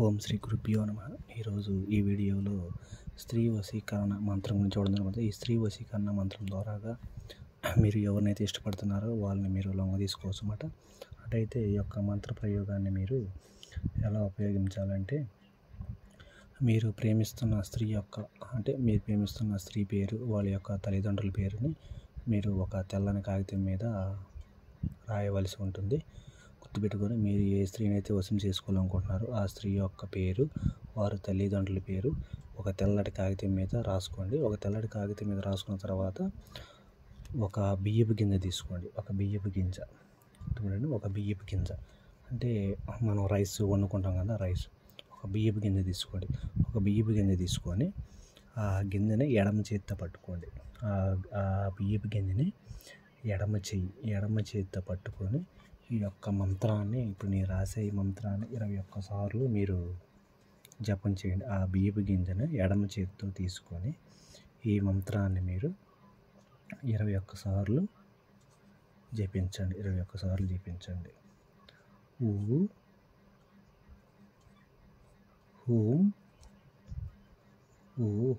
ఓం శ్రీ గురుభ్యో నమః. ఈరోజు ఈ వీడియోలో స్త్రీ వశీకరణ మంత్రం గురించి చూడడం జరుగుతుంది. ఈ స్త్రీ వశీకరణ మంత్రం ద్వారాగా మీరు ఎవరినైతే ఇష్టపడుతున్నారో వాళ్ళని మీరు లొంగ తీసుకోవచ్చు అన్నమాట. అటైతే ఈ యొక్క మంత్ర ప్రయోగాన్ని మీరు ఎలా ఉపయోగించాలంటే, మీరు ప్రేమిస్తున్న స్త్రీ పేరు, వాళ్ళ యొక్క తల్లిదండ్రుల పేరుని మీరు ఒక తెల్లని కాగితం మీద రాయవలసి ఉంటుంది. గుర్తుపెట్టుకొని, మీరు ఏ స్త్రీని అయితే వశం చేసుకోవాలనుకుంటున్నారో ఆ స్త్రీ యొక్క పేరు, వారి తల్లిదండ్రుల పేరు ఒక తెల్లటి కాగితం మీద రాసుకోండి. ఒక తెల్లటి కాగితం మీద రాసుకున్న తర్వాత ఒక బియ్యపు గింజ తీసుకోండి. ఒక బియ్యపు గింజ అంటే మనం రైస్ వండుకుంటాం కదా, ఒక బియ్యపు గింజ తీసుకోండి. ఒక బియ్యపు గింజ తీసుకొని ఆ గింజని ఎడమ చేత్తో పట్టుకోండి. ఆ బియ్యపు గింజని ఎడమ చేత్తో పట్టుకొని ఈ యొక్క మంత్రాన్ని, ఇప్పుడు నేను రాసే ఈ మంత్రాన్ని 21 సార్లు మీరు జపం చేయండి. ఆ బియ్యపు గింజను ఎడమ చేతితో తీసుకొని ఈ మంత్రాన్ని మీరు 21 సార్లు జపించండి. 21 సార్లు జపించండి. ఊ హూం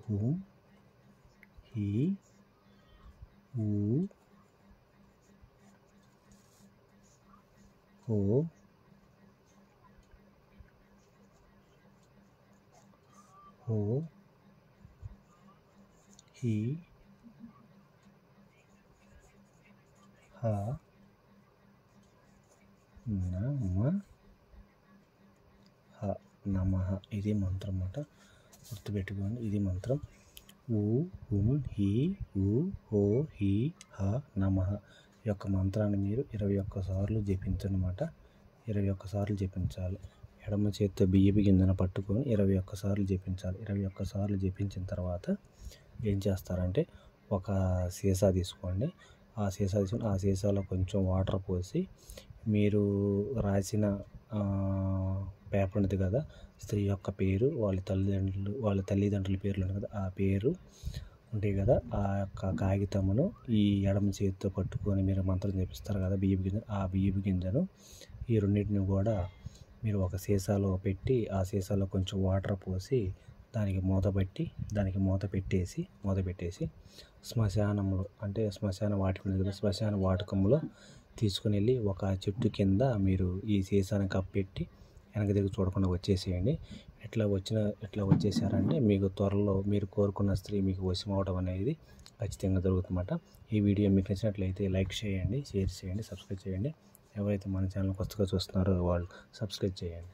హూం హీ ఊ హో హో హీ హ నమః. ఇది మంత్రం అన్నమాట. గుర్తుపెట్టుకోండి, ఇది మంత్రం. ఊ హుం హీ ఊ హో హీ హ నమః. ఈ యొక్క మంత్రాన్ని మీరు 21 సార్లు జపించండి అన్నమాట. 21 సార్లు జపించాలి. ఎడమ చేత్తో బియ్యపు గింజను పట్టుకొని 21 సార్లు జపించాలి. 21 సార్లు జపించిన తర్వాత ఏం చేస్తారంటే, ఒక సీసా తీసుకోండి. ఆ సీసాలో కొంచెం వాటర్ పోసి, మీరు రాసిన పేపర్ ఉంటుంది కదా, స్త్రీ యొక్క పేరు, వాళ్ళ తల్లిదండ్రుల పేర్లు ఉంటుంది కదా, ఆ పేరు ఉంటాయి కదా, ఆ యొక్క కాగితమును ఈ ఎడమ చేతితో పట్టుకొని మీరు మంత్రం జపిస్తారు కదా, ఆ బియ్యపు గింజను ఈ రెండింటిని కూడా మీరు ఒక సీసాలో పెట్టి, ఆ సీసాలో కొంచెం వాటర్ పోసి దానికి మూత పెట్టేసి శ్మశానంలో, అంటే శ్మశాన వాటికంలో తీసుకుని వెళ్ళి ఒక చెట్టు కింద మీరు ఈ సీసాని కప్పెట్టి వెనక దగ్గర చూడకుండా వచ్చేసేయండి. ఎట్లా వచ్చేసారంటే మీకు త్వరలో మీరు కోరుకున్న స్త్రీ మీకు వశం అవడం అనేది ఖచ్చితంగా జరుగుతుందన్నమాట. ఈ వీడియో మీకు నచ్చినట్లయితే లైక్ చేయండి, షేర్ చేయండి, సబ్స్క్రైబ్ చేయండి. ఎవరైతే మన ఛానల్ కొత్తగా చూస్తున్నారో వాళ్ళు సబ్స్క్రైబ్ చేయండి.